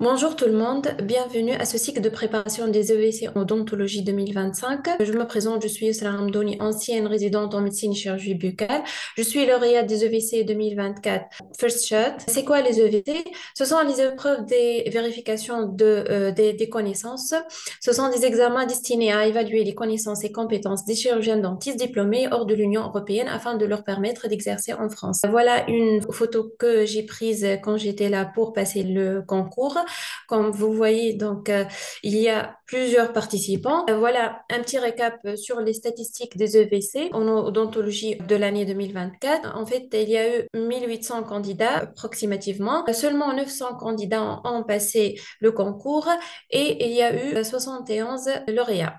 Bonjour tout le monde, bienvenue à ce cycle de préparation des EVC en odontologie 2025. Je me présente, je suis Yusra Hamdouni, ancienne résidente en médecine et chirurgie buccale. Je suis lauréate des EVC 2024 First Shot. C'est quoi les EVC? Ce sont les épreuves des vérifications des connaissances. Ce sont des examens destinés à évaluer les connaissances et compétences des chirurgiens dentistes diplômés hors de l'Union européenne afin de leur permettre d'exercer en France. Voilà une photo que j'ai prise quand j'étais là pour passer le concours. Comme vous voyez, il y a plusieurs participants. Voilà un petit récap sur les statistiques des EVC en odontologie de l'année 2024. En fait, il y a eu 1800 candidats approximativement. Seulement 900 candidats ont passé le concours et il y a eu 71 lauréats.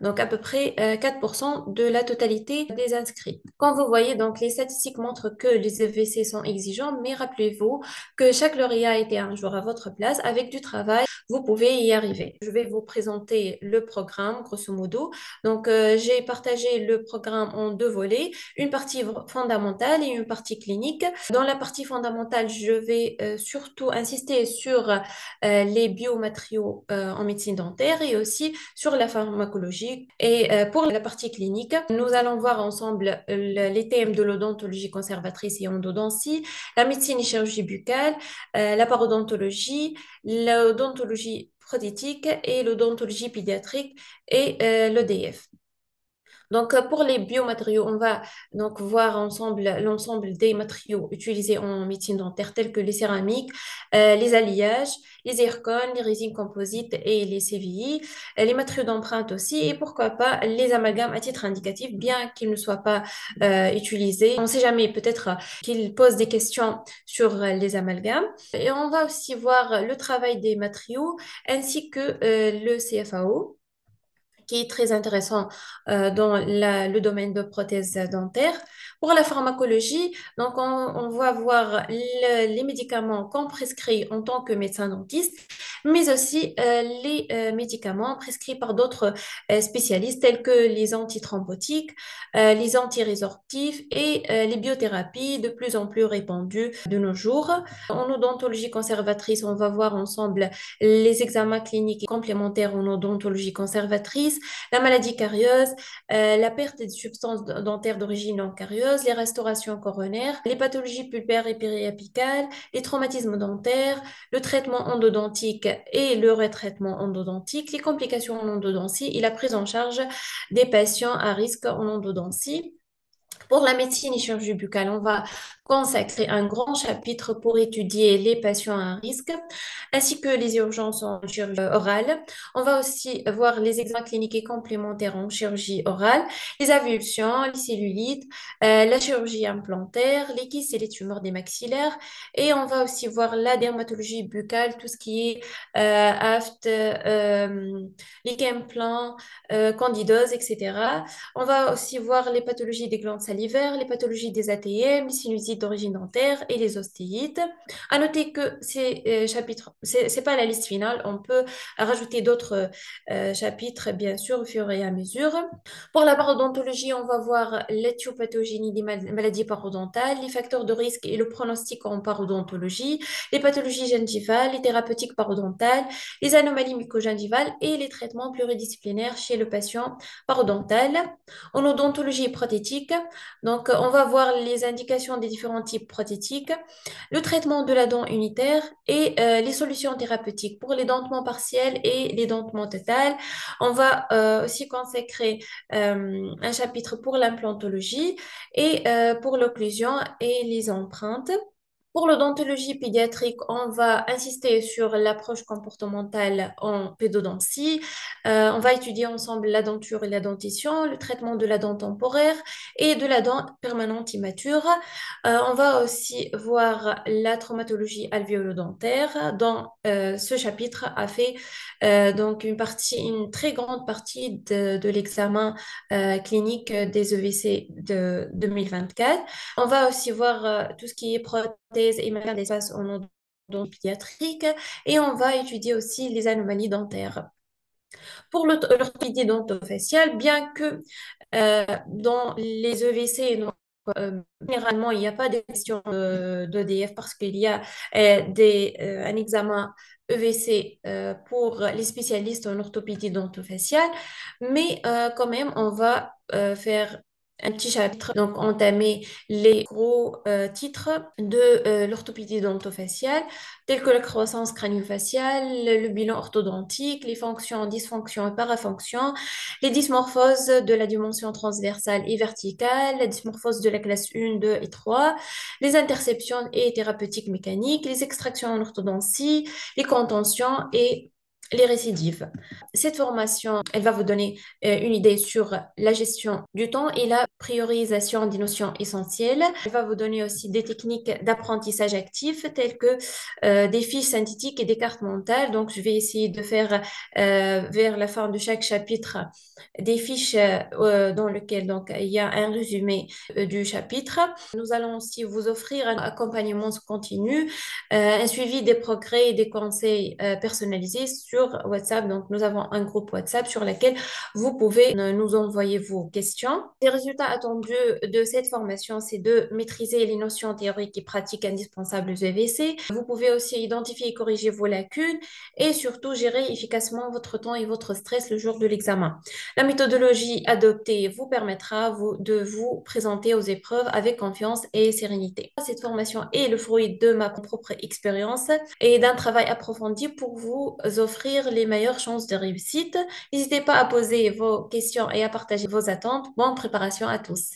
Donc, à peu près 4% de la totalité des inscrits. Quand vous voyez, donc, les statistiques montrent que les EVC sont exigeants, mais rappelez-vous que chaque lauréat était un jour à votre place. Avec du travail, vous pouvez y arriver. Je vais vous présenter le programme, grosso modo. J'ai partagé le programme en deux volets, une partie fondamentale et une partie clinique. Dans la partie fondamentale, je vais surtout insister sur les biomatériaux en médecine dentaire et aussi sur la pharmacologie. Et pour la partie clinique, nous allons voir ensemble les thèmes de l'odontologie conservatrice et endodontie, la médecine et chirurgie buccale, la parodontologie, l'odontologie prothétique et l'odontologie pédiatrique et l'EDF. Pour les biomatériaux, on va donc voir ensemble l'ensemble des matériaux utilisés en médecine dentaire tels que les céramiques, les alliages, les zircones, les résines composites et les CVI, les matériaux d'empreinte aussi et pourquoi pas les amalgames à titre indicatif, bien qu'ils ne soient pas utilisés. On ne sait jamais, peut-être qu'ils posent des questions sur les amalgames. Et on va aussi voir le travail des matériaux ainsi que le CFAO qui est très intéressant dans le domaine de prothèses dentaires. Pour la pharmacologie, on va voir les médicaments qu'on prescrit en tant que médecin dentiste, mais aussi les médicaments prescrits par d'autres spécialistes tels que les antithrombotiques, les antirésorptifs et les biothérapies de plus en plus répandues de nos jours. En odontologie conservatrice, on va voir ensemble les examens cliniques complémentaires en odontologie conservatrice, la maladie carieuse, la perte des substances dentaires d'origine non carieuse, les restaurations coronaires, les pathologies pulpaires et périapicales, les traumatismes dentaires, le traitement endodontique et le retraitement endodontique, les complications en endodontie et la prise en charge des patients à risque en endodontie. Pour la médecine et chirurgie buccale, on va consacrer un grand chapitre pour étudier les patients à risque, ainsi que les urgences en chirurgie orale. On va aussi voir les examens cliniques et complémentaires en chirurgie orale, les avulsions, les cellulites, la chirurgie implantaire, les kystes et les tumeurs des maxillaires. Et on va aussi voir la dermatologie buccale, tout ce qui est aft, les implants, candidose, etc. On va aussi voir les pathologies des glandes salivaires, les pathologies des ATM, les sinusites d'origine dentaire et les ostéites. À noter que ces chapitres, c'est pas la liste finale, on peut rajouter d'autres chapitres, bien sûr, au fur et à mesure. Pour la parodontologie, on va voir l'éthiopathogénie des maladies parodontales, les facteurs de risque et le pronostic en parodontologie, les pathologies gingivales, les thérapeutiques parodontales, les anomalies mucogingivales et les traitements pluridisciplinaires chez le patient parodontal. En odontologie prothétique, on va voir les indications des différents types prothétiques, le traitement de la dent unitaire et les solutions thérapeutiques pour les dentements partiels et les dentements total. On va aussi consacrer un chapitre pour l'implantologie et pour l'occlusion et les empreintes. Pour l'odontologie pédiatrique, on va insister sur l'approche comportementale en pédodontie. On va étudier ensemble la denture et la dentition, le traitement de la dent temporaire et de la dent permanente immature. On va aussi voir la traumatologie alvéolo-dentaire. Dans ce chapitre a fait une très grande partie de l'examen clinique des EVC de 2024. On va aussi voir tout ce qui est prothèse et matière d'espace en odontologie pédiatrique et on va étudier aussi les anomalies dentaires. Pour l'orthopédie dentofaciale, bien que dans les EVC, Généralement, il n'y a pas de question d'EDF parce qu'il y a un examen EVC pour les spécialistes en orthopédie dentofaciale, mais quand même, on va faire un petit chapitre, donc entamer les gros titres de l'orthopédie dentofaciale, tels que la croissance crânio-faciale, le bilan orthodontique, les fonctions, dysfonctions et parafonctions, les dysmorphoses de la dimension transversale et verticale, la dysmorphose de la classe 1, 2 et 3, les interceptions et thérapeutiques mécaniques, les extractions en orthodontie, les contentions et les récidives. Cette formation, elle va vous donner une idée sur la gestion du temps et la priorisation des notions essentielles. Elle va vous donner aussi des techniques d'apprentissage actif telles que des fiches synthétiques et des cartes mentales. Donc, je vais essayer de faire vers la fin de chaque chapitre des fiches dans lesquelles donc, il y a un résumé du chapitre. Nous allons aussi vous offrir un accompagnement continu, un suivi des progrès et des conseils personnalisés sur WhatsApp. Donc, nous avons un groupe WhatsApp sur lequel vous pouvez nous envoyer vos questions. Les résultats attendus de cette formation, c'est de maîtriser les notions théoriques et pratiques indispensables du VC. Vous pouvez aussi identifier et corriger vos lacunes et surtout gérer efficacement votre temps et votre stress le jour de l'examen. La méthodologie adoptée vous permettra de vous présenter aux épreuves avec confiance et sérénité. Cette formation est le fruit de ma propre expérience et d'un travail approfondi pour vous offrir les meilleures chances de réussite. N'hésitez pas à poser vos questions et à partager vos attentes. Bonne préparation à tous.